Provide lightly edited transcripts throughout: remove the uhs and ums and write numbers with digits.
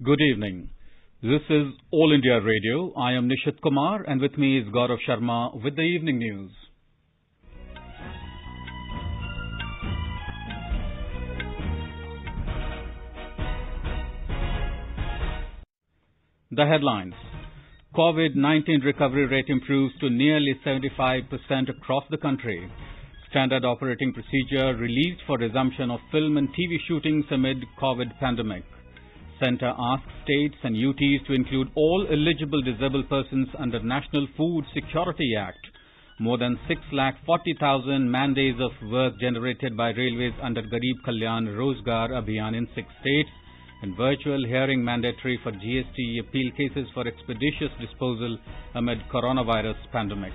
Good evening. This is All India Radio. I am Nishit Kumar and with me is Gaurav Sharma with the evening news. The headlines. COVID-19 recovery rate improves to nearly 75% across the country. Standard operating procedure released for resumption of film and TV shootings amid COVID pandemic. Centre asks states and UTs to include all eligible disabled persons under National Food Security Act. More than 640,000 man-days of work generated by railways under Garib Kalyan Rozgar Abhiyan in 6 states. And virtual hearing mandatory for GST appeal cases for expeditious disposal amid coronavirus pandemic.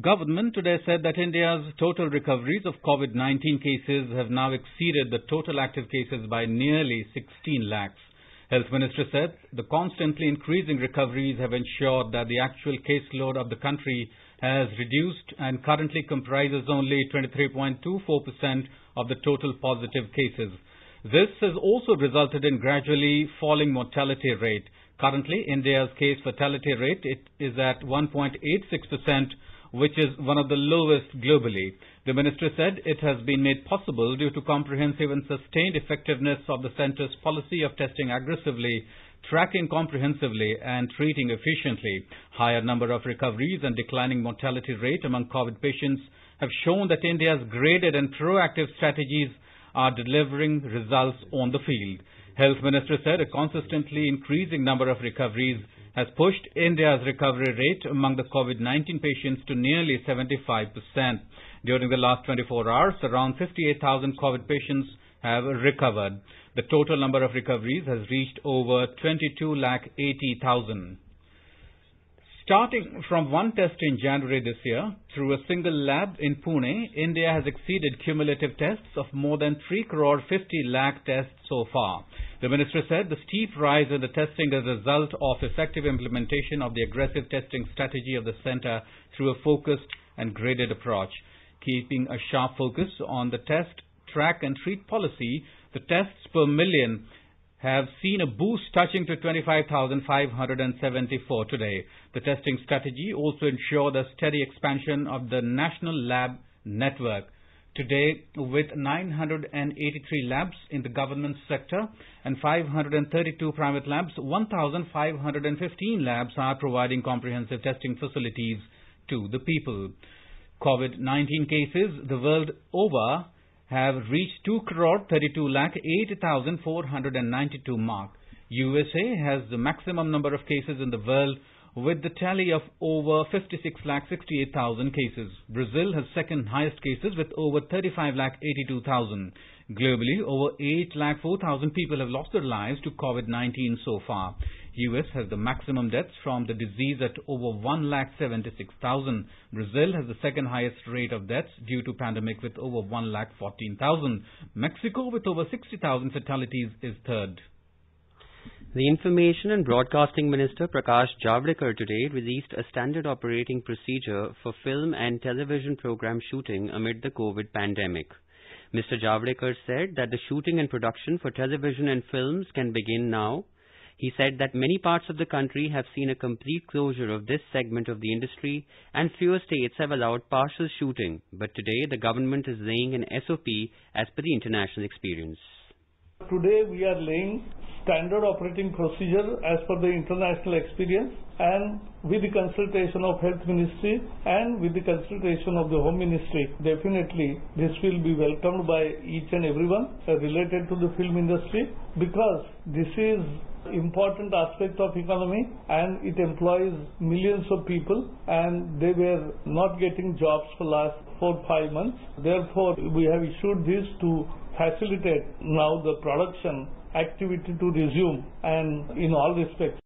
Government today said that India's total recoveries of COVID-19 cases have now exceeded the total active cases by nearly 16 lakhs. Health Minister said the constantly increasing recoveries have ensured that the actual caseload of the country has reduced and currently comprises only 23.24% of the total positive cases. This has also resulted in gradually falling mortality rate. Currently, India's case fatality rate is at 1.86%, which is one of the lowest globally. The minister said it has been made possible due to comprehensive and sustained effectiveness of the centre's policy of testing aggressively, tracking comprehensively and treating efficiently. Higher number of recoveries and declining mortality rate among COVID patients have shown that India's graded and proactive strategies are delivering results on the field. Health Minister said a consistently increasing number of recoveries has pushed India's recovery rate among the COVID-19 patients to nearly 75%. During the last 24 hours, around 58,000 COVID patients have recovered. The total number of recoveries has reached over 22,80,000. Starting from one test in January this year, through a single lab in Pune, India has exceeded cumulative tests of more than 3 crore 50 lakh tests so far. The minister said the steep rise in the testing is a result of effective implementation of the aggressive testing strategy of the centre through a focused and graded approach. Keeping a sharp focus on the test, track and treat policy, the tests per million have seen a boost touching to 25,574 today. The testing strategy also ensured a steady expansion of the national lab network. Today, with 983 labs in the government sector and 532 private labs, 1,515 labs are providing comprehensive testing facilities to the people. COVID-19 cases the world over have reached 2 crore 32 lakh 8,492 mark. USA has the maximum number of cases in the world with the tally of over 56 lakh 68,000 cases. Brazil has second highest cases with over 35 lakh 82,000. Globally, over 8 lakh 4,000 people have lost their lives to COVID-19 so far. US has the maximum deaths from the disease at over 1 lakh 76,000. Brazil has the second highest rate of deaths due to pandemic with over 1 lakh 14,000. Mexico with over 60,000 fatalities is third. The Information and Broadcasting Minister Prakash Javadekar today released a standard operating procedure for film and television program shooting amid the COVID pandemic. Mr. Javadekar said that the shooting and production for television and films can begin now. He said that many parts of the country have seen a complete closure of this segment of the industry and fewer states have allowed partial shooting, but today the government is laying an SOP as per the international experience. Today we are laying standard operating procedure as per the international experience, and with the consultation of Health Ministry and with the consultation of the Home Ministry. Definitely this will be welcomed by each and everyone related to the film industry, because this is important aspect of economy and it employs millions of people and they were not getting jobs for last 4-5 months. Therefore, we have issued this to facilitate now the production activity to resume and in all respects.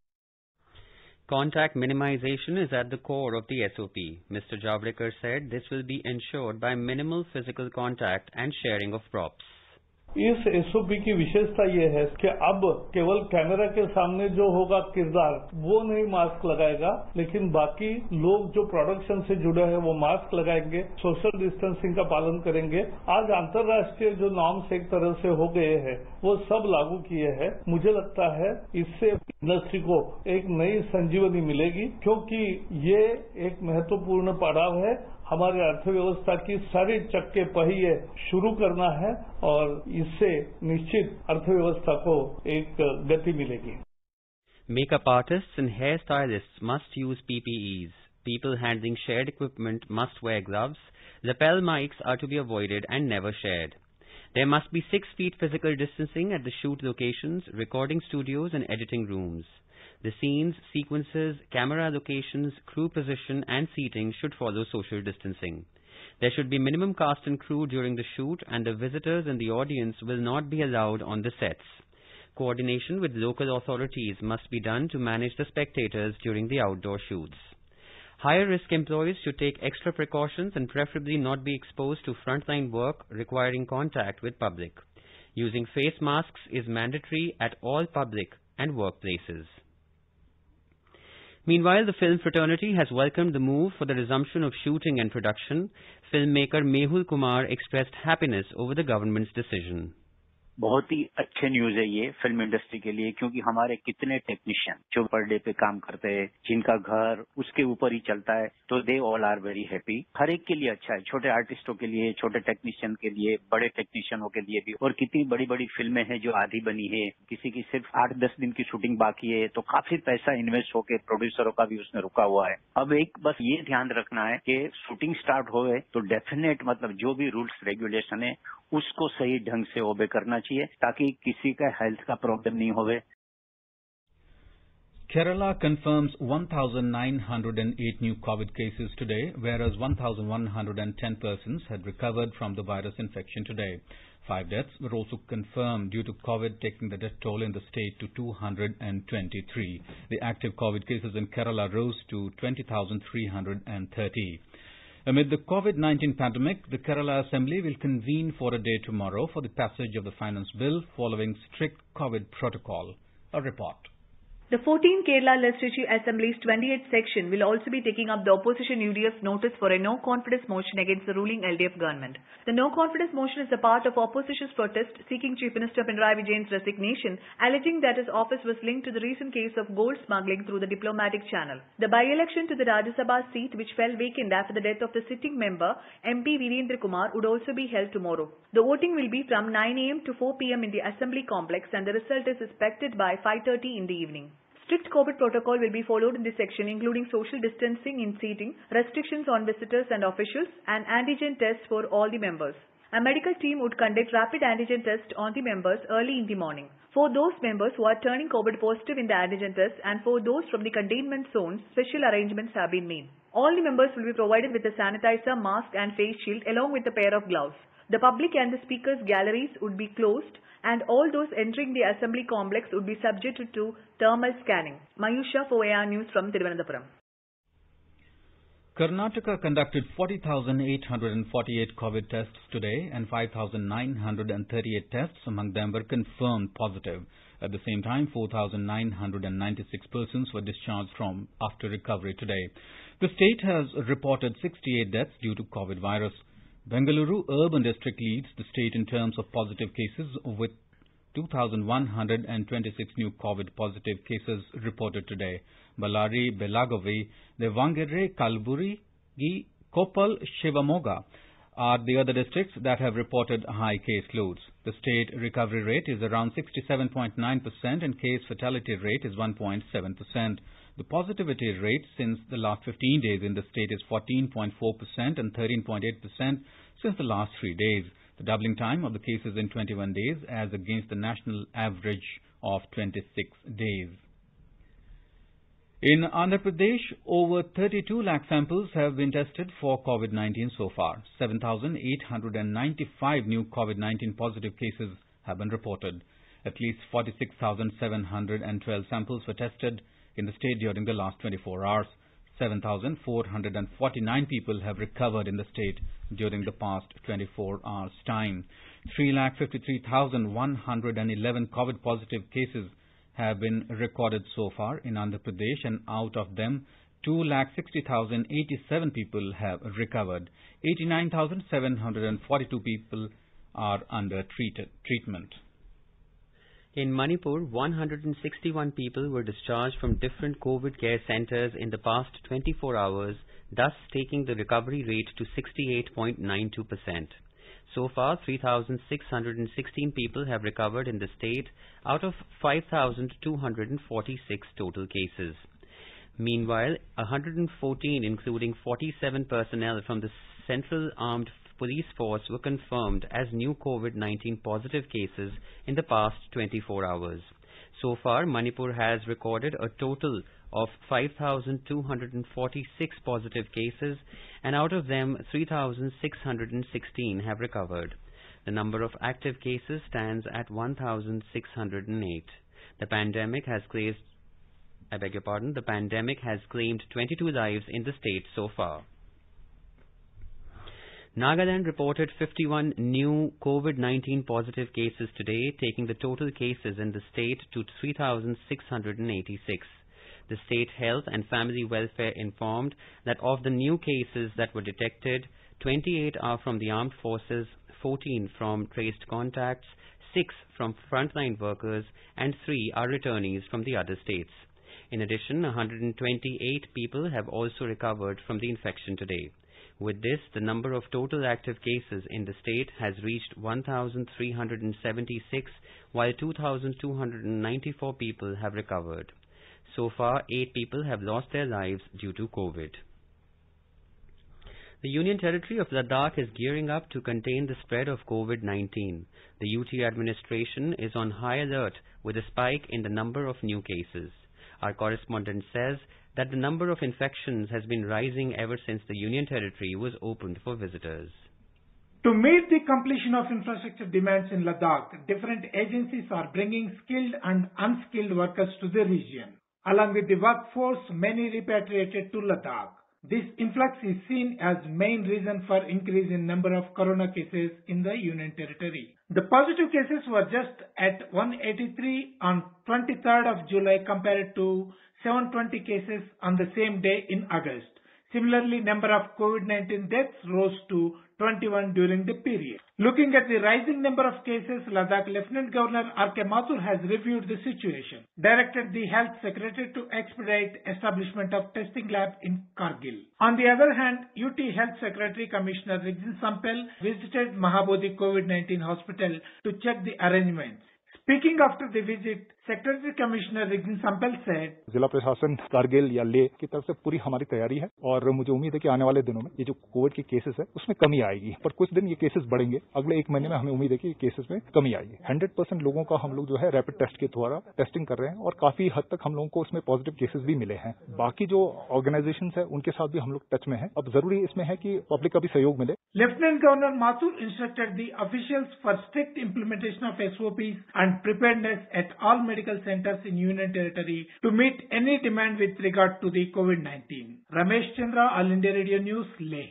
Contact minimization is at the core of the SOP. Mr. Javadekar said this will be ensured by minimal physical contact and sharing of props. इस SOP की विशेषता ये है कि अब केवल camera के सामने जो होगा किरदार वो नहीं मास्क लगाएगा, लेकिन बाकी लोग जो प्रोडक्शन से जुड़े हैं वो मास्क लगाएंगे, सोशल डिस्टेंसिंग का पालन करेंगे। आज अंतर्राष्ट्रीय जो नॉर्म्स एक तरह से हो गए हैं वो सब लागू किए हैं। मुझे लगता है इससे इंडस्ट्री को एक नई संजीवनी मिलेगी, क्योंकि ये एक महत्वपूर्ण पड़ाव है। हमारे अर्थव्यवस्था की सारी चक्के पहिए शुरू करना है और इससे निश्चित अर्थव्यवस्था को एक गति मिलेगी। Makeup artists and hairstylists must use PPEs. People handling shared equipment must wear gloves. Lapel mics are to be avoided and never shared. There must be 6 feet physical distancing at the shoot locations, recording studios and editing rooms. The scenes, sequences, camera locations, crew position and seating should follow social distancing. There should be minimum cast and crew during the shoot, and the visitors and the audience will not be allowed on the sets. Coordination with local authorities must be done to manage the spectators during the outdoor shoots. Higher risk employees should take extra precautions and preferably not be exposed to frontline work requiring contact with public. Using face masks is mandatory at all public and workplaces. Meanwhile, the film fraternity has welcomed the move for the resumption of shooting and production. Filmmaker Mehul Kumar expressed happiness over the government's decision. बहुत ही अच्छे news है ये film industry के लिए, क्योंकि हमारे कितने technician जो पर डे पे काम करते हैं, जिनका घर उसके ऊपर ही चलता है, तो they all are very happy. हर एक के लिए अच्छा है, छोटे आर्टिस्टों के लिए, छोटे टेक्नीशियन के लिए, बड़े टेक्नीशियनों के लिए भी। और कितनी बड़ी बड़ी फिल्में हैं जो आधी बनी है, किसी की सिर्फ 8-10 दिन की शूटिंग बाकी है, तो काफी पैसा इन्वेस्ट होकर प्रोड्यूसरों का भी उसमें रुका हुआ है। अब एक बस ये ध्यान रखना है कि शूटिंग स्टार्ट हो गए तो डेफिनेट मतलब जो भी रूल्स रेगुलेशन है उसको सही ढंग से ओबे करना चाहिए, ताकि किसी का हेल्थ का प्रॉब्लम नहीं होवे। Kerala confirms 1,908 new COVID cases today, whereas 1,110 persons had recovered from the virus infection today. 5 deaths were also confirmed due to COVID, taking the death toll in the state to 223. The active COVID cases in Kerala rose to 20,330. Amid the COVID-19 pandemic, the Kerala Assembly will convene for a day tomorrow for the passage of the Finance Bill following strict COVID protocol. A report. The 14 Kerala Legislative Assembly's 28th section will also be taking up the opposition UDF's notice for a no-confidence motion against the ruling LDF government. The no-confidence motion is a part of opposition's protest seeking Chief Minister Pinarayi Vijayan's resignation, alleging that his office was linked to the recent case of gold smuggling through the diplomatic channel. The by-election to the Rajya Sabha seat, which fell vacant after the death of the sitting member MP Virendra Kumar, would also be held tomorrow. The voting will be from 9 a.m. to 4 p.m. in the Assembly complex, and the result is expected by 5:30 in the evening. Strict COVID protocol will be followed in this section, including social distancing in seating, restrictions on visitors and officials, and antigen tests for all the members. A medical team would conduct rapid antigen tests on the members early in the morning. For those members who are turning COVID positive in the antigen test and for those from the containment zones, special arrangements have been made. All the members will be provided with a sanitizer, mask and face shield along with a pair of gloves. The public and the speakers' galleries would be closed, and all those entering the assembly complex would be subjected to thermal scanning. Mayusha for AR News from Thiruvananthapuram. Karnataka conducted 40,848 COVID tests today, and 5,938 tests among them were confirmed positive. At the same time, 4,996 persons were discharged from after recovery today. The state has reported 68 deaths due to COVID virus. Bengaluru Urban District leads the state in terms of positive cases with 2,126 new COVID positive cases reported today. Ballari, Belagavi, Devangere, Kalburgi, Koppal, Shivamogga are the other districts that have reported high case loads. The state recovery rate is around 67.9% and case fatality rate is 1.7%. The positivity rate since the last 15 days in the state is 14.4% and 13.8% since the last 3 days. The doubling time of the cases in 21 days as against the national average of 26 days. In Andhra Pradesh, over 32 lakh samples have been tested for COVID-19 so far. 7,895 new COVID-19 positive cases have been reported. At least 46,712 samples were tested in the state during the last 24 hours. 7,449 people have recovered in the state during the past 24 hours' time. 3,53,111 COVID-positive cases have been recorded so far in Andhra Pradesh, and out of them, 2,60,087 people have recovered. 89,742 people are under treatment. In Manipur, 161 people were discharged from different COVID care centers in the past 24 hours, thus taking the recovery rate to 68.92%. So far, 3,616 people have recovered in the state out of 5,246 total cases. Meanwhile, 114, including 47 personnel from the Central Armed Police Force, were confirmed as new COVID-19 positive cases in the past 24 hours. So far, Manipur has recorded a total of 5,246 positive cases, and out of them, 3,616 have recovered. The number of active cases stands at 1,608. The pandemic has claimed 22 lives in the state so far. Nagaland reported 51 new COVID-19 positive cases today, taking the total cases in the state to 3,686. The State Health and Family Welfare informed that of the new cases that were detected, 28 are from the armed forces, 14 from traced contacts, 6 from frontline workers, and 3 are returnees from the other states. In addition, 128 people have also recovered from the infection today. With this, the number of total active cases in the state has reached 1,376, while 2,294 people have recovered. So far, 8 people have lost their lives due to COVID. The Union Territory of Ladakh is gearing up to contain the spread of COVID-19. The UT administration is on high alert with a spike in the number of new cases. Our correspondent says that the number of infections has been rising ever since the Union Territory was opened for visitors. To meet the completion of infrastructure demands in Ladakh, different agencies are bringing skilled and unskilled workers to the region. Along with the workforce, many repatriated to Ladakh. This influx is seen as main reason for increase in number of corona cases in the Union Territory. The positive cases were just at 183 on 23rd of July compared to 720 cases on the same day in August. Similarly, number of COVID-19 deaths rose to 21 during the period. Looking at the rising number of cases, Ladakh Lieutenant Governor R.K. Mathur has reviewed the situation, directed the Health Secretary to expedite establishment of testing lab in Kargil. On the other hand, UT Health Secretary Commissioner Rigzin Sampel visited Mahabodhi COVID-19 hospital to check the arrangements. Speaking after the visit, Secretary Commissioner Rigzin Sampel said, जिला प्रशासन कारगिल या ले की तरफ से पूरी हमारी तैयारी है और मुझे उम्मीद है कि आने वाले दिनों में ये जो कोविड के केसेस है उसमें कमी आएगी, पर कुछ दिन ये केसेस बढ़ेंगे. अगले 1 महीने में हमें उम्मीद है कि केसेस में कमी आएगी. 100% लोगों का हम लोग जो है रैपिड टेस्ट के द्वारा टेस्टिंग कर रहे हैं और काफी हद तक हम लोगों को उसमें पॉजिटिव केसेस भी मिले हैं. बाकी जो ऑर्गेनाइजेशंस है उनके साथ भी हम लोग टच में हैं. अब जरूरी इसमें है कि पब्लिक का भी सहयोग मिले. Lieutenant Governor Mathur instructed the officials for strict implementation of SOPs and preparedness at all medical centers in Union Territory to meet any demand with regard to the COVID-19. Ramesh Chandra, All India Radio News, Leh.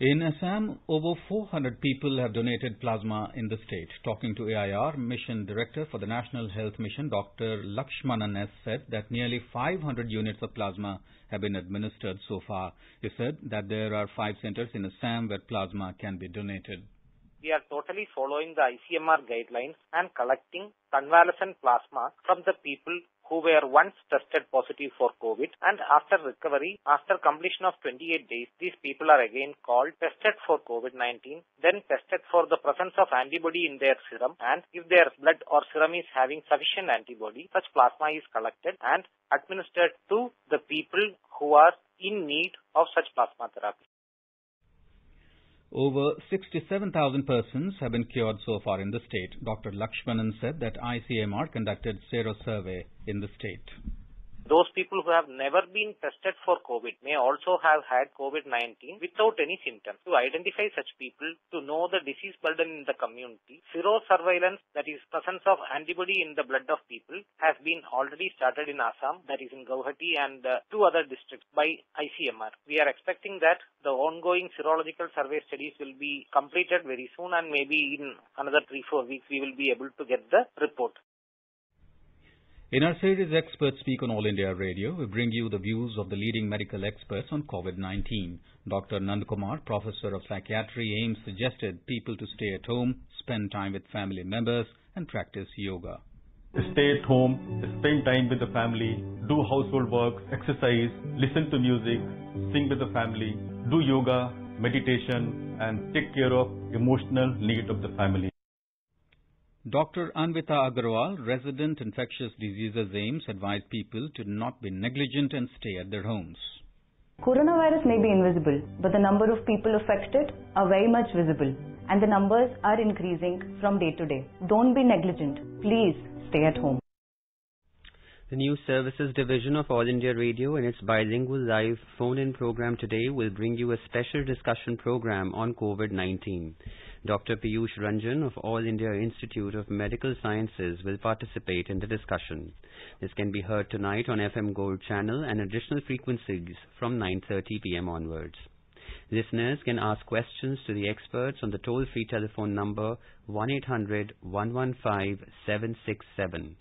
In Assam, over 400 people have donated plasma in the state. Talking to AIR, Mission Director for the National Health Mission, Dr. Lakshmanan S. said that nearly 500 units of plasma have been administered so far. He said that there are 5 centers in Assam where plasma can be donated. We are totally following the ICMR guidelines and collecting convalescent plasma from the people who were once tested positive for COVID, and after recovery, after completion of 28 days, these people are again called, tested for COVID-19, then tested for the presence of antibody in their serum, and if their blood or serum is having sufficient antibody, such plasma is collected and administered to the people who are in need of such plasma therapy. Over 67,000 persons have been cured so far in the state. Dr. Lakshmanan said that ICMR conducted sero survey in the state. Those people who have never been tested for COVID may also have had COVID-19 without any symptoms. To identify such people, to know the disease burden in the community, serosurveillance, that is presence of antibody in the blood of people, has been already started in Assam, that is in Guwahati and two other districts by ICMR. We are expecting that the ongoing serological survey studies will be completed very soon, and maybe in another 3-4 weeks we will be able to get the report. In our series Experts Speak on All India Radio, we bring you the views of the leading medical experts on COVID-19. Dr. Nandakumar, Professor of Psychiatry, AIIMS, suggested people to stay at home, spend time with family members and practice yoga. Stay at home, spend time with the family, do household work, exercise, listen to music, sing with the family, do yoga, meditation and take care of emotional need of the family. Dr. Anvita Agarwal, resident infectious diseases AIIMS, advised people to not be negligent and stay at their homes. Coronavirus may be invisible, but the number of people affected are very much visible, and the numbers are increasing from day to day. Don't be negligent. Please stay at home. The News Services Division of All India Radio in its bilingual live phone-in program today will bring you a special discussion program on COVID-19. Dr. Piyush Ranjan of All India Institute of Medical Sciences will participate in the discussion. This can be heard tonight on FM Gold channel and additional frequencies from 9:30 p.m. onwards. Listeners can ask questions to the experts on the toll-free telephone number 1-800-115-767.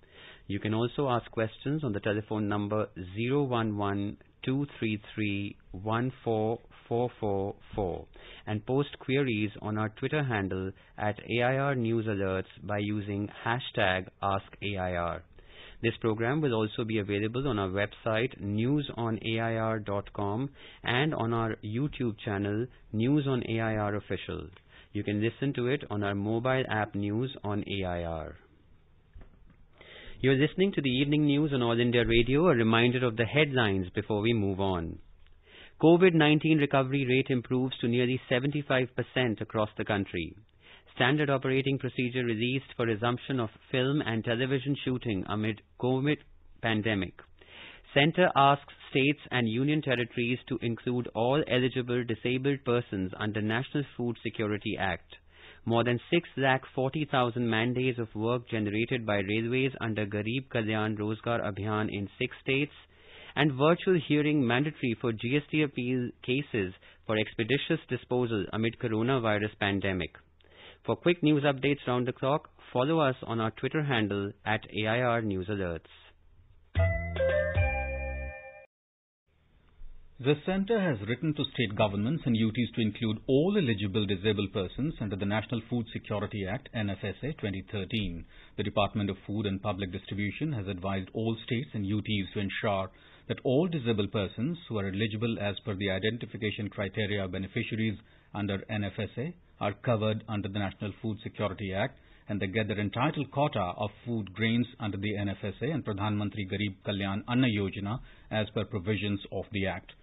You can also ask questions on the telephone number 011-233-14444 and post queries on our Twitter handle at AIR News Alerts by using hashtag AskAIR. This program will also be available on our website newsonair.com and on our YouTube channel News on AIR Official. You can listen to it on our mobile app News on AIR. You are listening to the evening news on All India Radio. A reminder of the headlines before we move on. COVID-19 recovery rate improves to nearly 75% across the country. Standard operating procedure released for resumption of film and television shooting amid COVID pandemic. Centre asks states and union territories to include all eligible disabled persons under National Food Security Act. More than 640,000 man-days of work generated by railways under Garib Kalyan Rozgar Abhiyan in 6 states, and virtual hearing mandatory for GST appeal cases for expeditious disposal amid coronavirus pandemic. For quick news updates round the clock, follow us on our Twitter handle at AIR News Alerts. The Centre has written to state governments and UTs to include all eligible disabled persons under the National Food Security Act NFSA 2013. The Department of Food and Public Distribution has advised all states and UTs to ensure that all disabled persons who are eligible as per the identification criteria of beneficiaries under NFSA are covered under the National Food Security Act, and they get their entitled quota of food grains under the NFSA and Pradhan Mantri Garib Kalyan Anna Yojana as per provisions of the Act.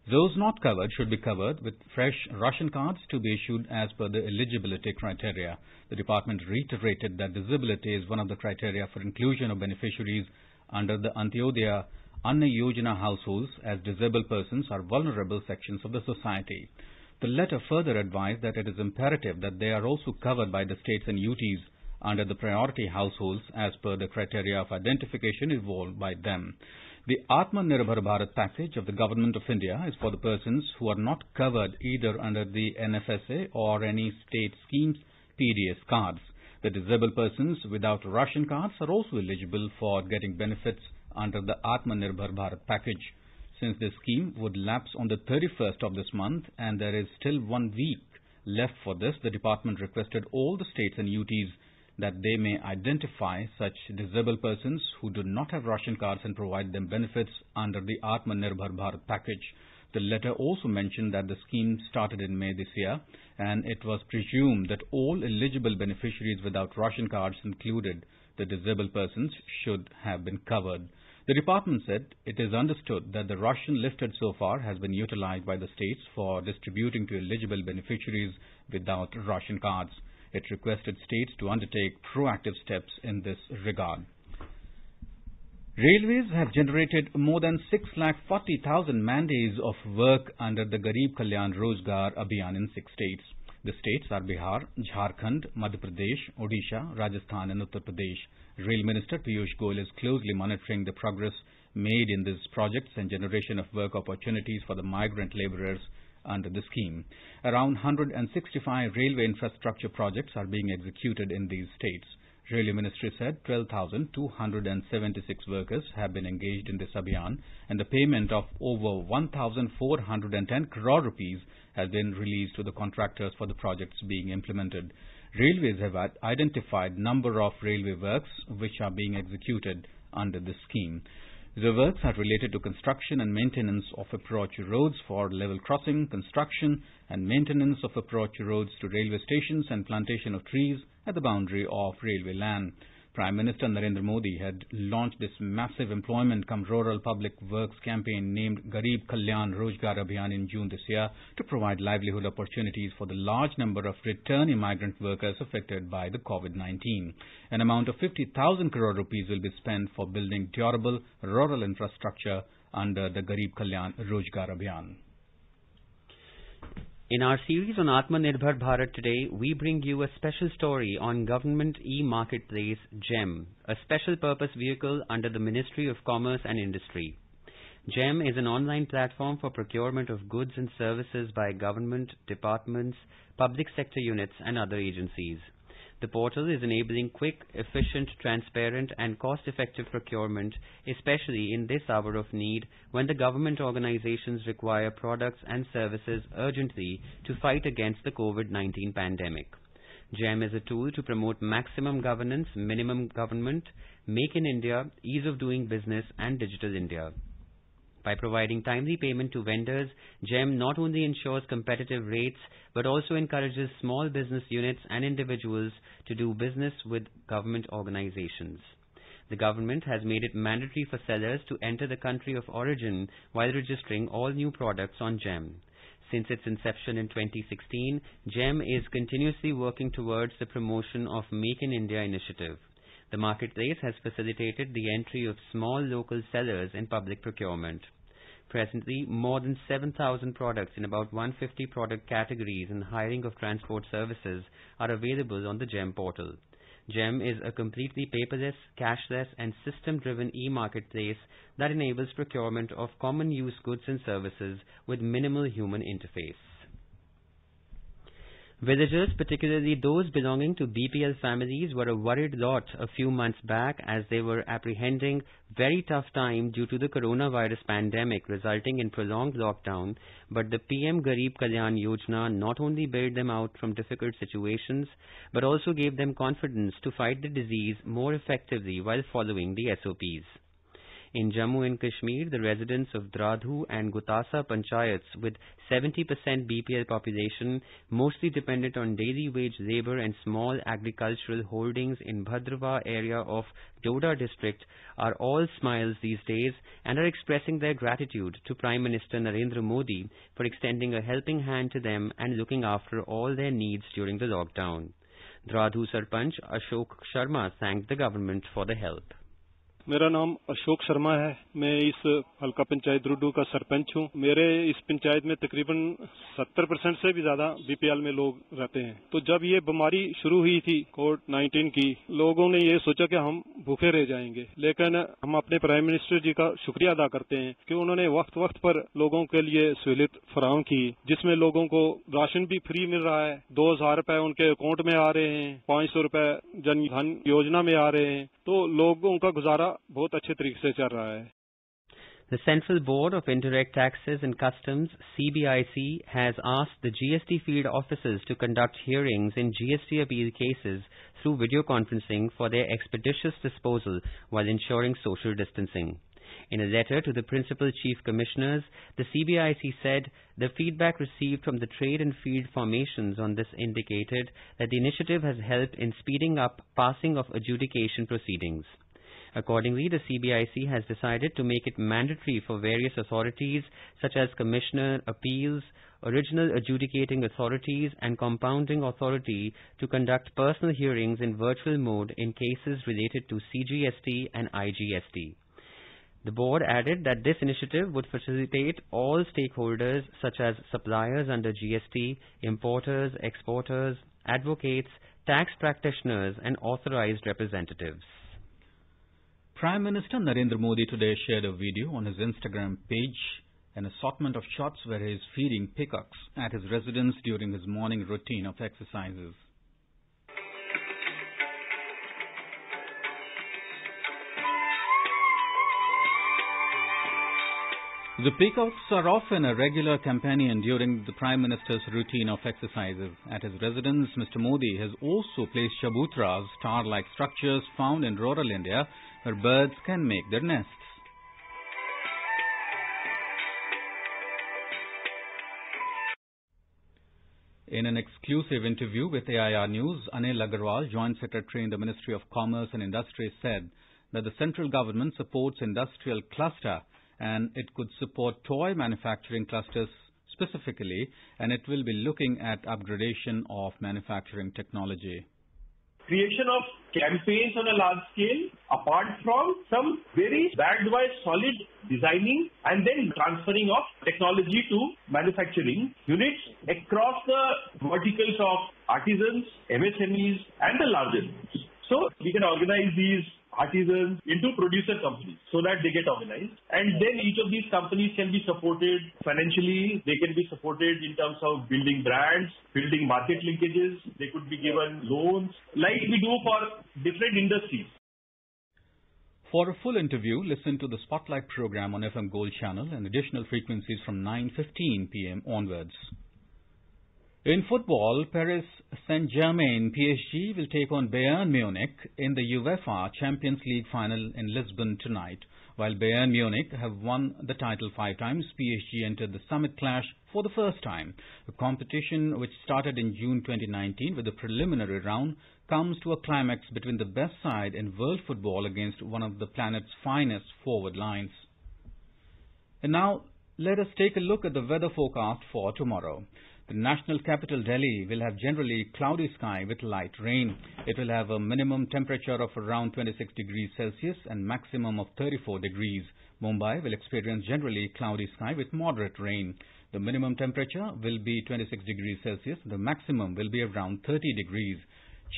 Those not covered should be covered with fresh ration cards to be issued as per the eligibility criteria. The department reiterated that disability is one of the criteria for inclusion of beneficiaries under the Antyodaya Anna Yojana households, as disabled persons are vulnerable sections of the society. The letter further advised that it is imperative that they are also covered by the states and UTs under the priority households as per the criteria of identification evolved by them. The Atmanirbhar Bharat package of the Government of India is for the persons who are not covered either under the NFSA or any state schemes PDS cards. The disabled persons without ration cards are also eligible for getting benefits under the Atmanirbhar Bharat package. Since this scheme would lapse on the 31st of this month and there is still 1 week left for this, the department requested all the states and UTs that they may identify such disabled persons who do not have ration cards and provide them benefits under the Atmanirbhar Bharat package. The letter also mentioned that the scheme started in May this year, and it was presumed that all eligible beneficiaries without ration cards, included the disabled persons, should have been covered. The department said it is understood that the ration lifted so far has been utilized by the states for distributing to eligible beneficiaries without ration cards. It requested states to undertake proactive steps in this regard. Railways have generated more than 640,000 man-days of work under the Garib Kalyan Rozgar Abhiyan in 6 states. The states are Bihar, Jharkhand, Madhya Pradesh, Odisha, Rajasthan and Uttar Pradesh. Rail Minister Piyush Goyal is closely monitoring the progress made in these projects and generation of work opportunities for the migrant labourers under the scheme. Around 165 railway infrastructure projects are being executed in these states. Railway Ministry said 12,276 workers have been engaged in this Abhiyan and the payment of over 1,410 crore rupees has been released to the contractors for the projects being implemented. Railways have identified number of railway works which are being executed under this scheme. The works are related to construction and maintenance of approach roads for level crossing, construction and maintenance of approach roads to railway stations and plantation of trees at the boundary of railway land. Prime Minister Narendra Modi had launched this massive employment-cum-rural public works campaign named Garib Kalyan Rozgar Abhiyan in June this year to provide livelihood opportunities for the large number of returning migrant workers affected by the COVID-19. An amount of 50,000 crore rupees will be spent for building durable rural infrastructure under the Garib Kalyan Rozgar Abhiyan. In our series on Atmanirbhar Bharat today, we bring you a special story on Government e-Marketplace GEM, a special purpose vehicle under the Ministry of Commerce and Industry. GEM is an online platform for procurement of goods and services by government, departments, public sector units and other agencies. The portal is enabling quick, efficient, transparent and cost-effective procurement, especially in this hour of need when the government organizations require products and services urgently to fight against the COVID-19 pandemic. GEM is a tool to promote maximum governance, minimum government, Make in India, ease of doing business and Digital India. By providing timely payment to vendors, GEM not only ensures competitive rates but also encourages small business units and individuals to do business with government organizations. The government has made it mandatory for sellers to enter the country of origin while registering all new products on GEM. Since its inception in 2016, GEM is continuously working towards the promotion of Make in India initiative. The marketplace has facilitated the entry of small local sellers in public procurement. Presently, more than 7,000 products in about 150 product categories and hiring of transport services are available on the GEM portal. GEM is a completely paperless, cashless and system-driven e-marketplace that enables procurement of common use goods and services with minimal human interface. Villagers, particularly those belonging to BPL families, were a worried lot a few months back as they were apprehending very tough time due to the coronavirus pandemic resulting in prolonged lockdown, but the PM Garib Kalyan Yojana not only bailed them out from difficult situations but also gave them confidence to fight the disease more effectively while following the SOPs. In Jammu and Kashmir, the residents of Dradhu and Gutasa panchayats with 70% BPL population, mostly dependent on daily wage labour and small agricultural holdings in Bhadrawa area of Doda district, are all smiles these days and are expressing their gratitude to Prime Minister Narendra Modi for extending a helping hand to them and looking after all their needs during the lockdown. Dradhu Sarpanch Ashok Sharma thanked the government for the help. मेरा नाम अशोक शर्मा है। मैं इस हल्का पंचायत द्रुडू का सरपंच हूँ। मेरे इस पंचायत में तकरीबन 70% से भी ज्यादा बीपीएल में लोग रहते हैं। तो जब ये बीमारी शुरू हुई थी कोविड-19 की, लोगों ने ये सोचा कि हम भूखे रह जाएंगे, लेकिन हम अपने प्राइम मिनिस्टर जी का शुक्रिया अदा करते हैं कि उन्होंने वक्त वक्त पर लोगों के लिए सहूलियत फराहम की, जिसमें लोगों को राशन भी फ्री मिल रहा है, 2000 रुपए उनके अकाउंट में आ रहे हैं, 500 रुपए जन धन योजना में आ रहे हैं, तो लोगों का गुजारा बहुत अच्छे तरीके से चल रहा है। The Central Board of Indirect Taxes and Customs, CBIC, has asked the GST field officers to conduct hearings in GST appeal cases through video conferencing for their expeditious disposal while ensuring social distancing. In a letter to the Principal Chief Commissioners, the CBIC said the feedback received from the trade and field formations on this indicated that the initiative has helped in speeding up passing of adjudication proceedings. Accordingly, the CBIC has decided to make it mandatory for various authorities such as Commissioner, Appeals, Original Adjudicating Authorities and Compounding Authority to conduct personal hearings in virtual mode in cases related to CGST and IGST. The board added that this initiative would facilitate all stakeholders such as suppliers under GST, importers, exporters, advocates, tax practitioners and authorized representatives. Prime Minister Narendra Modi today shared a video on his Instagram page, an assortment of shots where he is feeding peacocks at his residence during his morning routine of exercises. The peacocks are often a regular companion during the Prime Minister's routine of exercises. At his residence, Mr. Modi has also placed chabutras, star-like structures found in rural India where birds can make their nests. In an exclusive interview with AIR News, Anil Agarwal, Joint Secretary in the Ministry of Commerce and Industry, said that the central government supports industrial cluster and it could support toy manufacturing clusters specifically, and it will be looking at upgradation of manufacturing technology. Creation of campaigns on a large scale, apart from some very backed by solid designing and then transferring of technology to manufacturing units across the verticals of artisans, MSMEs and the larger units. So we can organize these artisans into producer companies so that they get organized, and then each of these companies can be supported financially, they can be supported in terms of building brands, building market linkages, they could be given loans like we do for different industries. For a full interview, listen to the Spotlight program on FM Gold channel and additional frequencies from 9:15 p.m. onwards. In football, Paris Saint-Germain PSG will take on Bayern Munich in the UEFA Champions League final in Lisbon tonight. While Bayern Munich have won the title 5 times, PSG entered the summit clash for the first time. The competition, which started in June 2019 with a preliminary round, comes to a climax between the best side in world football against one of the planet's finest forward lines. And now, let us take a look at the weather forecast for tomorrow. The national capital Delhi will have generally cloudy sky with light rain. It will have a minimum temperature of around 26 degrees Celsius and maximum of 34 degrees. Mumbai will experience generally cloudy sky with moderate rain. The minimum temperature will be 26 degrees Celsius. The maximum will be around 30 degrees.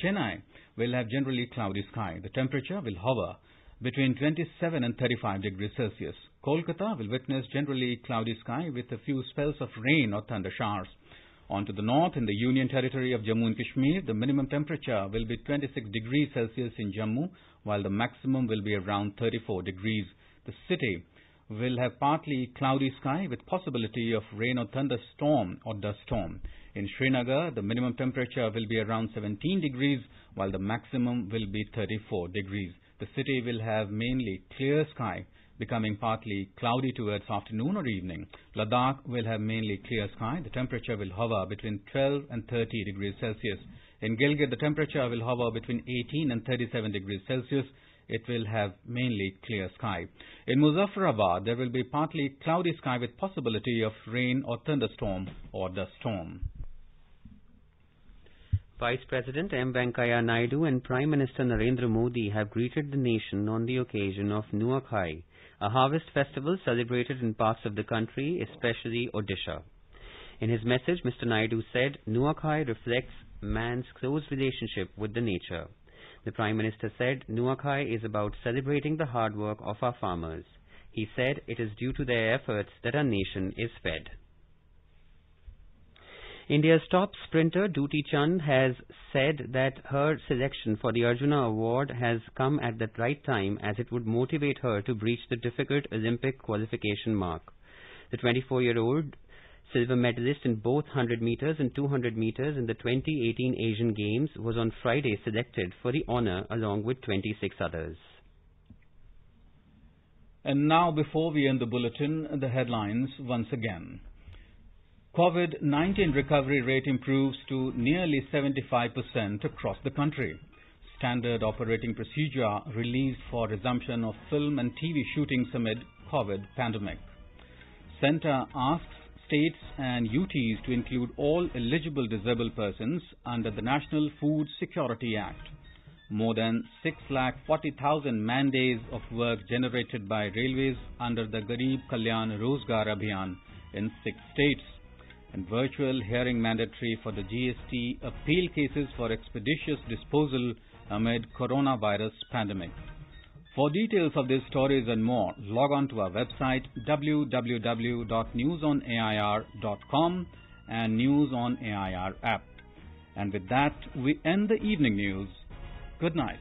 Chennai will have generally cloudy sky. The temperature will hover between 27 and 35 degrees Celsius. Kolkata will witness generally cloudy sky with a few spells of rain or thunder showers. On to the north, in the Union Territory of Jammu and Kashmir, the minimum temperature will be 26 degrees Celsius in Jammu, while the maximum will be around 34 degrees. The city will have partly cloudy sky with possibility of rain or thunderstorm or dust storm. In Srinagar, the minimum temperature will be around 17 degrees, while the maximum will be 34 degrees. The city will have mainly clear sky, becoming partly cloudy towards afternoon or evening. Ladakh will have mainly clear sky. The temperature will hover between 12 and 30 degrees Celsius. In Gilgit, the temperature will hover between 18 and 37 degrees Celsius. It will have mainly clear sky. In Muzaffarabad, there will be partly cloudy sky with possibility of rain or thunderstorm or dust storm. Vice President M. Venkaiah Naidu and Prime Minister Narendra Modi have greeted the nation on the occasion of Nuakhai, a harvest festival celebrated in parts of the country, especially Odisha. In his message, Mr. Naidu said, Nuakhai reflects man's close relationship with the nature. The Prime Minister said, Nuakhai is about celebrating the hard work of our farmers. He said, it is due to their efforts that our nation is fed. India's top sprinter Duti Chand has said that her selection for the Arjuna Award has come at the right time, as it would motivate her to breach the difficult Olympic qualification mark. The 24-year-old silver medalist in both 100 meters and 200 meters in the 2018 Asian Games was on Friday selected for the honour along with 26 others. And now, before we end the bulletin, the headlines once again. COVID-19 recovery rate improves to nearly 75% across the country. Standard operating procedure released for resumption of film and TV shootings amid COVID pandemic. Centre asks states and UTs to include all eligible disabled persons under the National Food Security Act. More than 6,40,000 man-days of work generated by railways under the Garib Kalyan Rozgar Abhiyan in 6 states. And virtual hearing mandatory for the GST appeal cases for expeditious disposal amid coronavirus pandemic. For details of these stories and more, log on to our website www.newsonair.com and News on AIR app. And with that, we end the evening news. Good night.